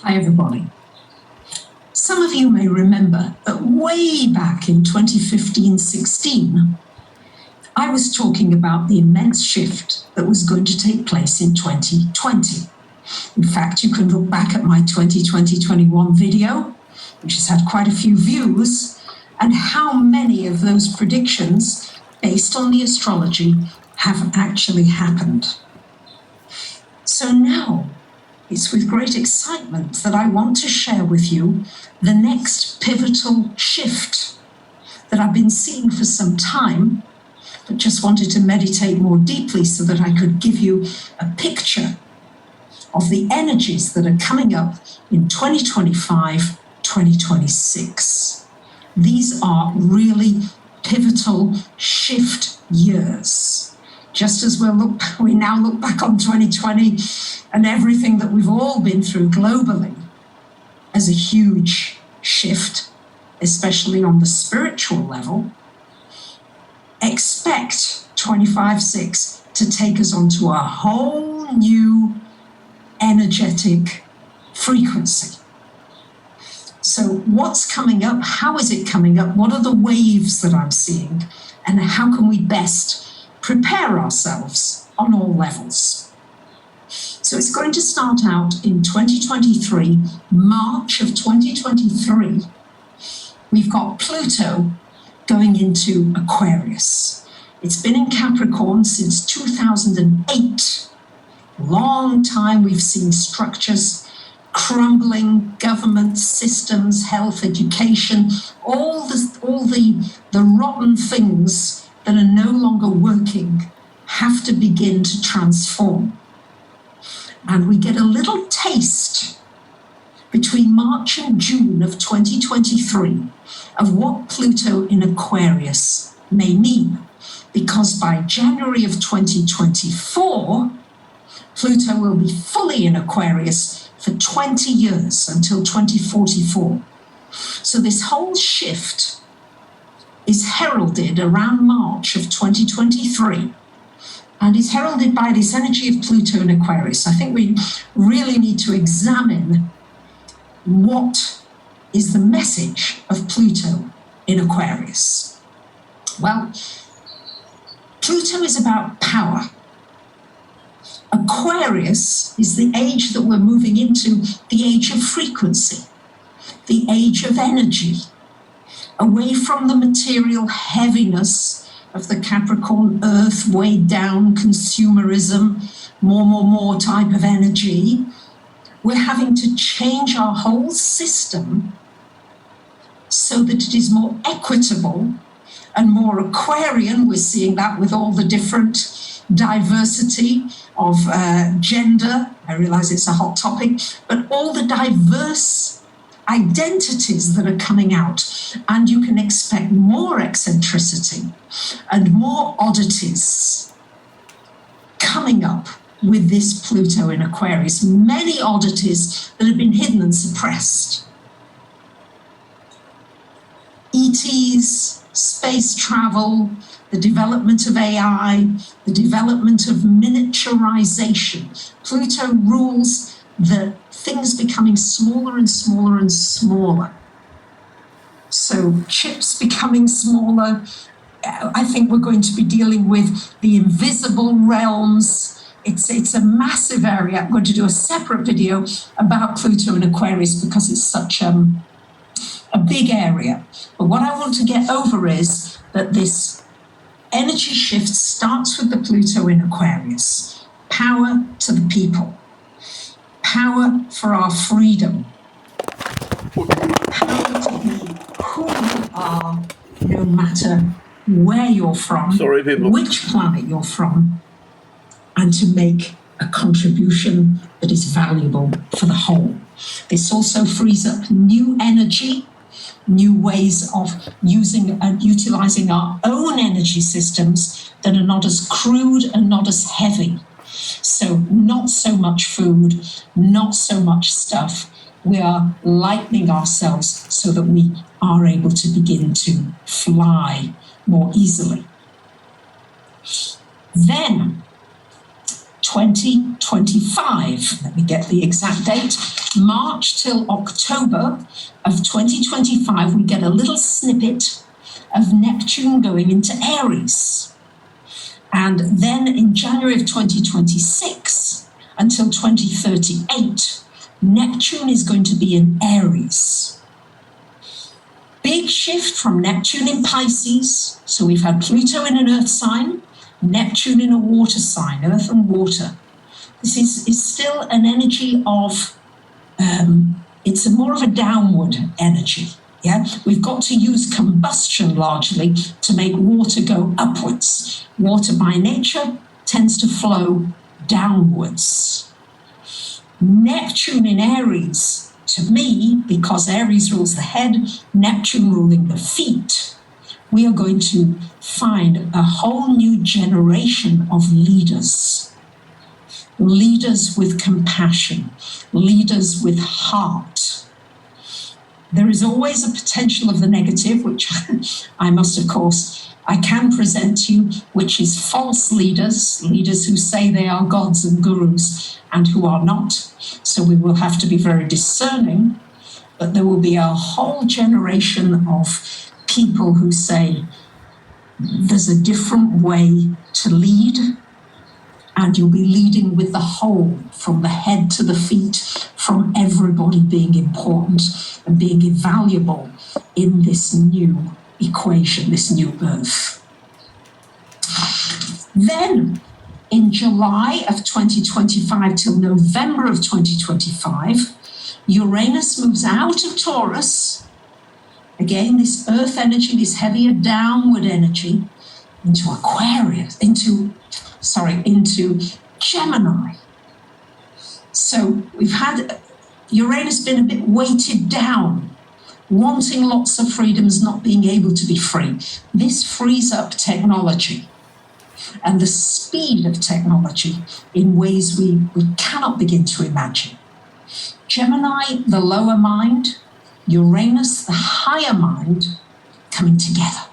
Hi, everybody. Some of you may remember that way back in 2015-16, I was talking about the immense shift that was going to take place in 2020. In fact, you can look back at my 2020-21 video, which has had quite a few views, and how many of those predictions, based on the astrology, have actually happened. So now, it's with great excitement that I want to share with you the next pivotal shift that I've been seeing for some time, but just wanted to meditate more deeply so that I could give you a picture of the energies that are coming up in 2025, 2026. These are really pivotal shift years. Just as we now look back on 2020 and everything that we've all been through globally as a huge shift, especially on the spiritual level, expect 25/6 to take us onto a whole new energetic frequency. So what's coming up? How is it coming up? What are the waves that I'm seeing? And how can we best prepare ourselves on all levels? So it's going to start out in 2023, March of 2023. We've got Pluto going into Aquarius. It's been in Capricorn since 2008. Long time we've seen structures crumbling, government systems, health, education, all the rotten things that are no longer working have to begin to transform. And we get a little taste between March and June of 2023 of what Pluto in Aquarius may mean. Because by January of 2024, Pluto will be fully in Aquarius for 20 years until 2044. So this whole shift is heralded around March of 2023 and is heralded by this energy of Pluto in Aquarius. I think we really need to examine what is the message of Pluto in Aquarius. Well, Pluto is about power. Aquarius is the age that we're moving into, the age of frequency, the age of energy, away from the material heaviness of the Capricorn earth, weighed down consumerism, more type of energy. We're having to change our whole system so that it is more equitable and more Aquarian. We're seeing that with all the different diversity of gender. I realize it's a hot topic, but all the diverse identities that are coming out, and you can expect more eccentricity and more oddities coming up with this Pluto in Aquarius. Many oddities that have been hidden and suppressed. ETs, space travel, the development of AI, the development of miniaturization. Pluto rules the things becoming smaller and smaller and smaller. So chips becoming smaller. I think we're going to be dealing with the invisible realms. It's a massive area. I'm going to do a separate video about Pluto in Aquarius because it's such a big area. But what I want to get over is that this energy shift starts with the Pluto in Aquarius. Power to the people. Power for our freedom. Power to be who you are, no matter where you're from, which planet you're from, and to make a contribution that is valuable for the whole. This also frees up new energy, new ways of using and utilizing our own energy systems that are not as crude and not as heavy. So not so much food, not so much stuff. We are lightening ourselves so that we are able to begin to fly more easily. Then 2025. Let me get the exact date. March till October of 2025, we get a little snippet of Neptune going into Aries. And then in January of 2026 until 2038, Neptune is going to be in Aries. Big shift from Neptune in Pisces. So we've had Pluto in an earth sign, Neptune in a water sign, earth and water. This is still an energy of, it's more of a downward energy. Yeah, we've got to use combustion largely to make water go upwards. Water by nature tends to flow downwards. Neptune in Aries, to me, because Aries rules the head, Neptune ruling the feet, we are going to find a whole new generation of leaders. Leaders with compassion, leaders with heart. There is always a potential of the negative, which I must, of course, I can present to you, which is false leaders, leaders who say they are gods and gurus and who are not. So we will have to be very discerning, but there will be a whole generation of people who say there's a different way to lead, and you'll be leading with the whole, from the head to the feet, from everybody being important and being invaluable in this new equation, this new earth. Then, in July of 2025 till November of 2025, Uranus moves out of Taurus. Again, this earth energy, this heavier downward energy, into Aquarius, into Gemini. So we've had Uranus been a bit weighted down, wanting lots of freedoms, not being able to be free. This frees up technology and the speed of technology in ways we cannot begin to imagine. Gemini, the lower mind, Uranus, the higher mind, coming together.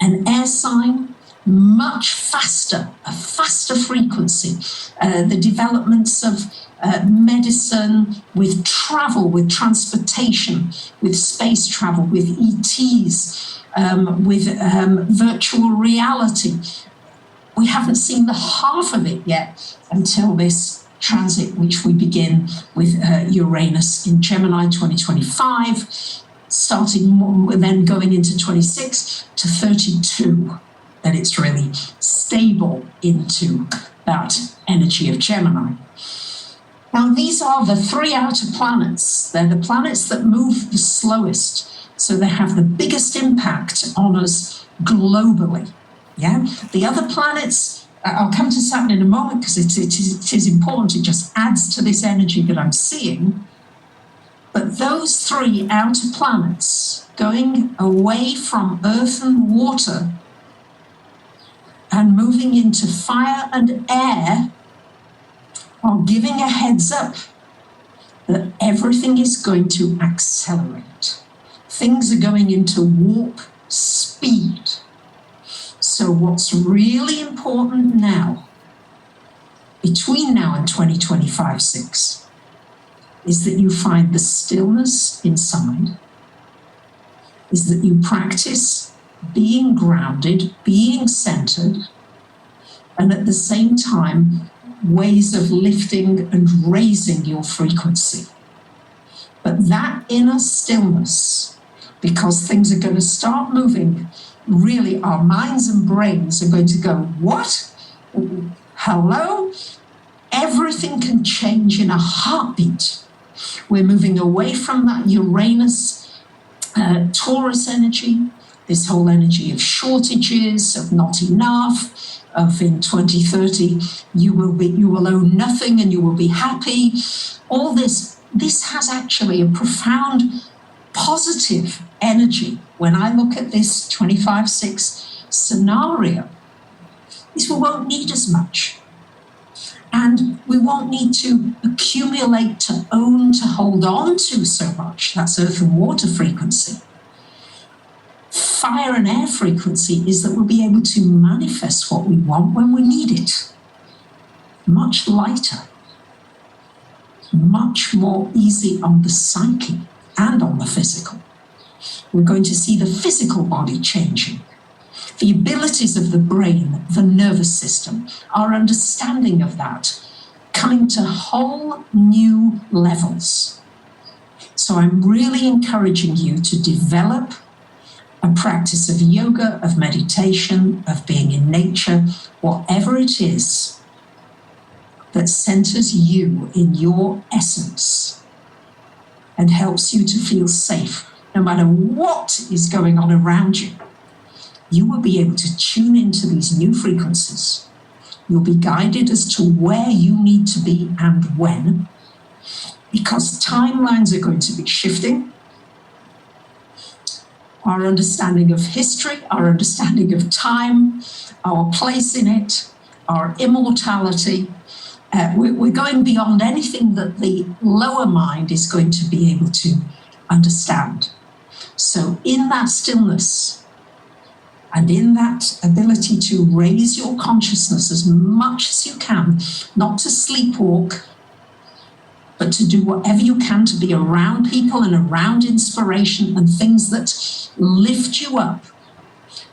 An air sign, much faster, a faster frequency. The developments of medicine, with travel, with transportation, with space travel, with ETs, with virtual reality. We haven't seen the half of it yet until this transit, which we begin with Uranus in Gemini 2025, starting then going into 26 to 32. That it's really stable into that energy of Gemini. Now, these are the three outer planets. They're the planets that move the slowest, so they have the biggest impact on us globally. Yeah, the other planets, I'll come to Saturn in a moment because it is important. It just adds to this energy that I'm seeing. But those three outer planets going away from earth and water and moving into fire and air are giving a heads up that everything is going to accelerate. Things are going into warp speed. So what's really important now, between now and 2025-6, is that you find the stillness inside, is that you practice being grounded, being centered, and at the same time, ways of lifting and raising your frequency. But that inner stillness, because things are going to start moving, really our minds and brains are going to go, what? Hello? Everything can change in a heartbeat. We're moving away from that Uranus, Taurus energy, this whole energy of shortages, of not enough, of in 2030, you will own nothing and you will be happy. All this has actually a profound positive energy. When I look at this 25-6 scenario, is we won't need as much. And we won't need to accumulate, to own, to hold on to so much. That's earth and water frequency. Fire and air frequency is that we'll be able to manifest what we want when we need it. much lighter, much more easy on the psyche and on the physical. We're going to see the physical body changing, the abilities of the brain, the nervous system, our understanding of that coming to whole new levels. So I'm really encouraging you to develop a practice of yoga, of meditation, of being in nature, whatever it is that centers you in your essence and helps you to feel safe. No matter what is going on around you, you will be able to tune into these new frequencies. You'll be guided as to where you need to be and when, because timelines are going to be shifting. Our understanding of history, our understanding of time, our place in it, our immortality, we're going beyond anything that the lower mind is going to be able to understand. So in that stillness and in that ability to raise your consciousness as much as you can, not to sleepwalk, but to do whatever you can to be around people and around inspiration and things that lift you up,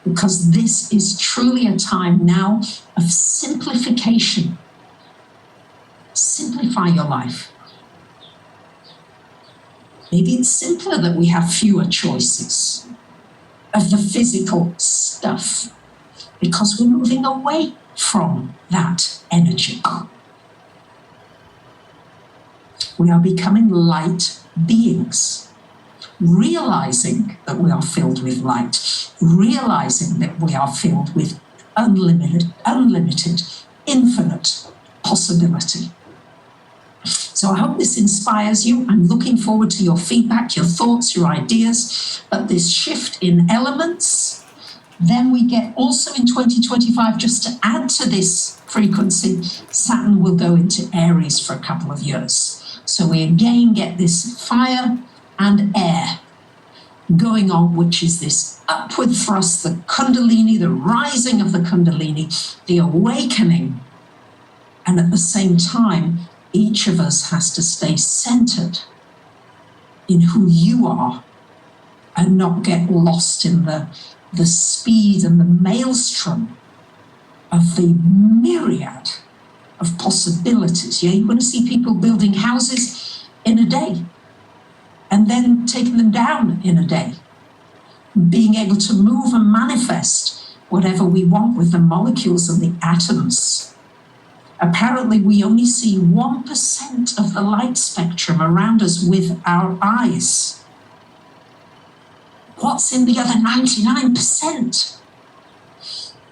because this is truly a time now of simplification. Simplify your life. Maybe it's simpler that we have fewer choices of the physical stuff, because we're moving away from that energy. We are becoming light beings, realizing that we are filled with light, realizing that we are filled with unlimited, infinite possibility. So I hope this inspires you. I'm looking forward to your feedback, your thoughts, your ideas. But this shift in elements, then we get also in 2025, just to add to this frequency, Saturn will go into Aries for a couple of years. So we again get this fire and air going on, which is this upward thrust, the Kundalini, the rising of the Kundalini, the awakening. And at the same time, each of us has to stay centered in who you are and not get lost in the speed and the maelstrom of the myriad of possibilities. Yeah, you're going to see people building houses in a day and then taking them down in a day, being able to move and manifest whatever we want with the molecules and the atoms. Apparently, we only see 1% of the light spectrum around us with our eyes. What's in the other 99%?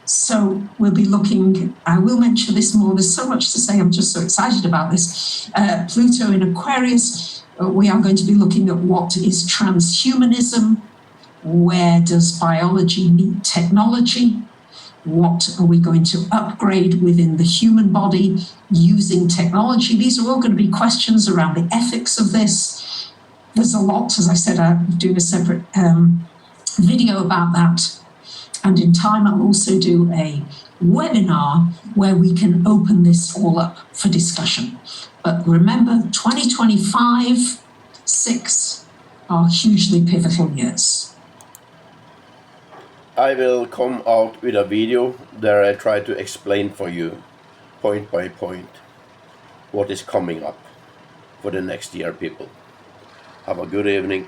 So we'll be looking, I will mention this more, there's so much to say, I'm just so excited about this. Pluto in Aquarius, we are going to be looking at what is transhumanism, where does biology meet technology, what are we going to upgrade within the human body using technology. These are all going to be questions around the ethics of this. There's a lot, as I said, I'm doing a separate video about that. And in time, I'll also do a webinar where we can open this all up for discussion. But remember, 2025, 6 are hugely pivotal years. I will come out with a video there I try to explain for you, point by point, what is coming up for the next year, people. Have a good evening.